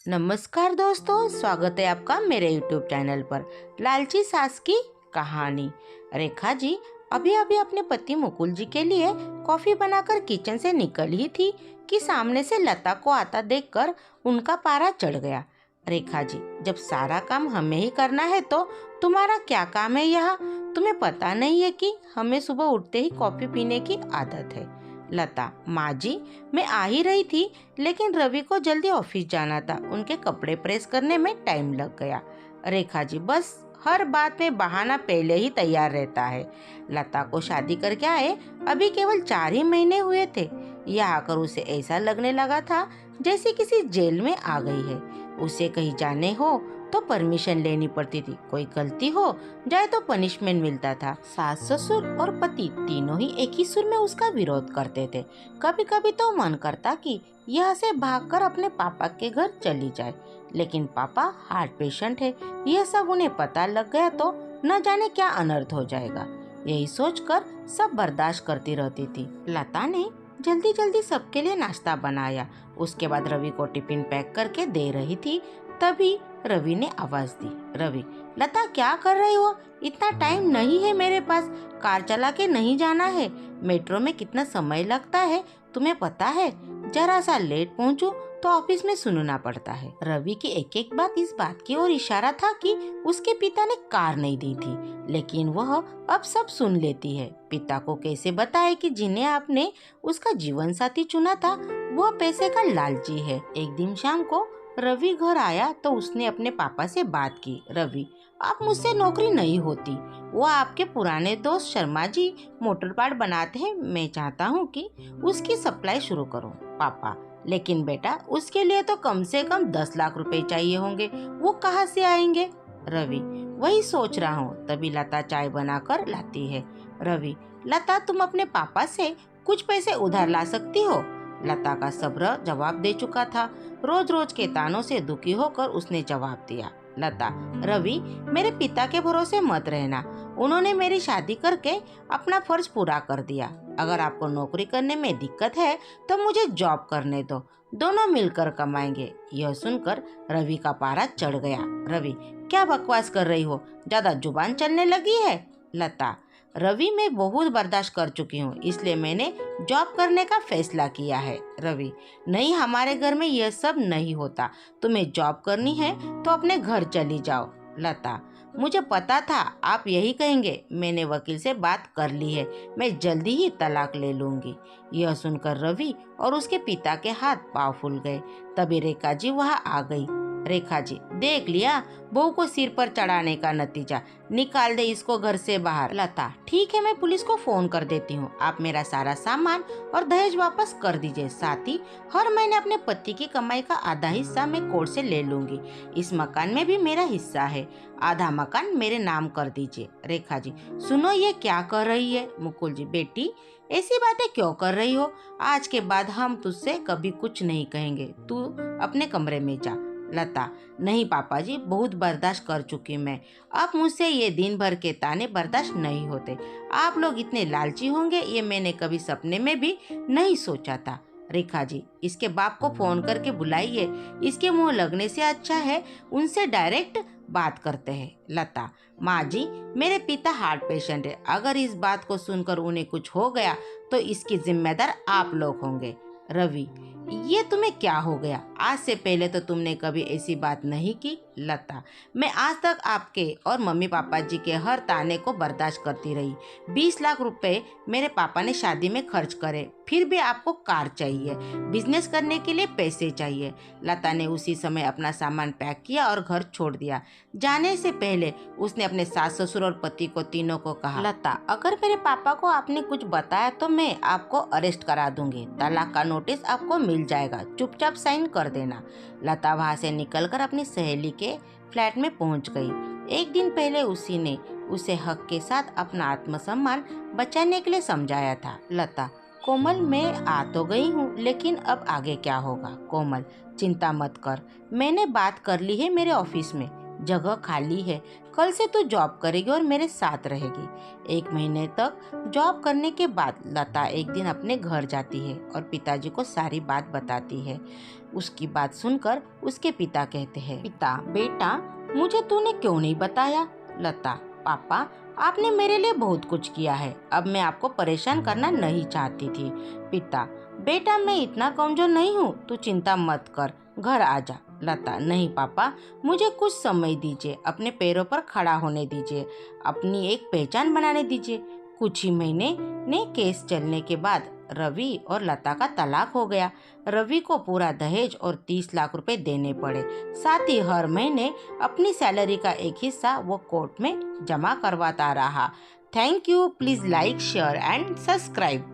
नमस्कार दोस्तों, स्वागत है आपका मेरे YouTube चैनल पर। लालची सास की कहानी। रेखा जी अभी अभी अपने पति मुकुल जी के लिए कॉफी बनाकर किचन से निकल ही थी कि सामने से लता को आता देखकर उनका पारा चढ़ गया। रेखा जी, जब सारा काम हमें ही करना है तो तुम्हारा क्या काम है यहाँ? तुम्हें पता नहीं है कि हमें सुबह उठते ही कॉफी पीने की आदत है। लता, माँ जी, मैं आ ही रही थी, लेकिन रवि को जल्दी ऑफिस जाना था, उनके कपड़े प्रेस करने में टाइम लग गया। रेखा जी, बस हर बात में बहाना पहले ही तैयार रहता है। लता को शादी करके आए अभी केवल 4 ही महीने हुए थे। यहाँ आकर उसे ऐसा लगने लगा था जैसे किसी जेल में आ गई है। उसे कहीं जाने हो तो परमिशन लेनी पड़ती थी, कोई गलती हो जाए तो पनिशमेंट मिलता था। सास ससुर और पति तीनों ही एक ही सुर में उसका विरोध करते थे। कभी कभी तो मन करता कि यहाँ से भागकर अपने पापा के घर चली जाए, लेकिन पापा हार्ट पेशेंट है, यह सब उन्हें पता लग गया तो न जाने क्या अनर्थ हो जाएगा। यही सोचकर सब बर्दाश्त करती रहती थी। लता ने जल्दी जल्दी सबके लिए नाश्ता बनाया, उसके बाद रवि को टिफिन पैक करके दे रही थी, तभी रवि ने आवाज दी। रवि, लता क्या कर रही हो? इतना टाइम नहीं है मेरे पास, कार चला के नहीं जाना है। मेट्रो में कितना समय लगता है तुम्हें पता है? जरा सा लेट पहुंचूं तो ऑफिस में सुनना पड़ता है। रवि की एक एक बात इस बात की ओर इशारा था कि उसके पिता ने कार नहीं दी थी, लेकिन वह अब सब सुन लेती है। पिता को कैसे बताए कि जिन्हें आपने उसका जीवन साथी चुना था वह पैसे का लालची है। एक दिन शाम को रवि घर आया तो उसने अपने पापा से बात की। रवि, आप मुझसे नौकरी नहीं होती, वो आपके पुराने दोस्त शर्मा जी मोटर पार्ट बनाते हैं, मैं चाहता हूँ कि उसकी सप्लाई शुरू करो। पापा, लेकिन बेटा उसके लिए तो कम से कम 10 लाख रुपए चाहिए होंगे, वो कहाँ से आएंगे? रवि, वही सोच रहा हूँ। तभी लता चाय बनाकर लाती है। रवि, लता तुम अपने पापा से कुछ पैसे उधार ला सकती हो? लता का सब्र जवाब दे चुका था। रोज रोज के तानों से दुखी होकर उसने जवाब दिया। लता, रवि, मेरे पिता के भरोसे मत रहना, उन्होंने मेरी शादी करके अपना फर्ज पूरा कर दिया। अगर आपको नौकरी करने में दिक्कत है तो मुझे जॉब करने दो, दोनों मिलकर कमाएंगे। यह सुनकर रवि का पारा चढ़ गया। रवि, क्या बकवास कर रही हो, ज्यादा जुबान चलने लगी है। लता, रवि, मैं बहुत बर्दाश्त कर चुकी हूँ, इसलिए मैंने जॉब करने का फैसला किया है। रवि, नहीं, हमारे घर में यह सब नहीं होता, तुम्हें जॉब करनी है तो अपने घर चली जाओ। लता, मुझे पता था आप यही कहेंगे, मैंने वकील से बात कर ली है, मैं जल्दी ही तलाक ले लूंगी। यह सुनकर रवि और उसके पिता के हाथ पांव फूल गए। तभी रेखा जी वहाँ आ गई। रेखा जी, देख लिया बहू को सिर पर चढ़ाने का नतीजा, निकाल दे इसको घर से बाहर। लता, ठीक है, मैं पुलिस को फोन कर देती हूँ, आप मेरा सारा सामान और दहेज वापस कर दीजिए, साथ ही हर महीने अपने पति की कमाई का आधा हिस्सा मैं कोर्ट से ले लूंगी। इस मकान में भी मेरा हिस्सा है, आधा मकान मेरे नाम कर दीजिए। रेखा जी, सुनो ये क्या कर रही है? मुकुल जी, बेटी ऐसी बातें क्यों कर रही हो? आज के बाद हम तुझसे कभी कुछ नहीं कहेंगे, तू अपने कमरे में जा। लता, नहीं पापा जी, बहुत बर्दाश्त कर चुकी मैं, अब मुझसे ये दिन भर के ताने बर्दाश्त नहीं होते। आप लोग इतने लालची होंगे ये मैंने कभी सपने में भी नहीं सोचा था। रेखा जी, इसके बाप को फोन करके बुलाइए, इसके मुंह लगने से अच्छा है उनसे डायरेक्ट बात करते हैं। लता, माँ जी, मेरे पिता हार्ट पेशेंट है, अगर इस बात को सुनकर उन्हें कुछ हो गया तो इसकी जिम्मेदार आप लोग होंगे। रवि, ये तुम्हें क्या हो गया? आज से पहले तो तुमने कभी ऐसी बात नहीं की। लता, मैं आज तक आपके और मम्मी पापा जी के हर ताने को बर्दाश्त करती रही। 20 लाख रुपए मेरे पापा ने शादी में खर्च करे, फिर भी आपको कार चाहिए, बिजनेस करने के लिए पैसे चाहिए। लता ने उसी समय अपना सामान पैक किया और घर छोड़ दिया। जाने से पहले उसने अपने सास ससुर और पति को तीनों को कहा, लता, अगर मेरे पापा को आपने कुछ बताया तो मैं आपको अरेस्ट करा दूंगी, तलाक का नोटिस आपको मिल जाएगा, चुपचाप साइन कर देना। लता वहाँ से निकलकर अपनी सहेली के फ्लैट में पहुँच गई। एक दिन पहले उसी ने उसे हक के साथ अपना आत्मसम्मान बचाने के लिए समझाया था। लता, कोमल, मैं आ तो गई हूँ, लेकिन अब आगे क्या होगा? कोमल, चिंता मत कर, मैंने बात कर ली है, मेरे ऑफिस में जगह खाली है, कल से तू जॉब करेगी और मेरे साथ रहेगी। 1 महीने तक जॉब करने के बाद लता एक दिन अपने घर जाती है और पिताजी को सारी बात बताती है। उसकी बात सुनकर उसके पिता कहते हैं, पिता बेटा मुझे तूने क्यों नहीं बताया? लता, पापा आपने मेरे लिए बहुत कुछ किया है, अब मैं आपको परेशान करना नहीं चाहती थी। पिता, बेटा मैं इतना कमजोर नहीं हूँ, तू चिंता मत कर, घर आ जा। लता, नहीं पापा मुझे कुछ समय दीजिए, अपने पैरों पर खड़ा होने दीजिए, अपनी एक पहचान बनाने दीजिए। कुछ ही महीने ने केस चलने के बाद रवि और लता का तलाक हो गया। रवि को पूरा दहेज और 30 लाख रुपए देने पड़े। साथ ही हर महीने अपनी सैलरी का एक हिस्सा वो कोर्ट में जमा करवाता रहा। Thank you. Please like, share and subscribe.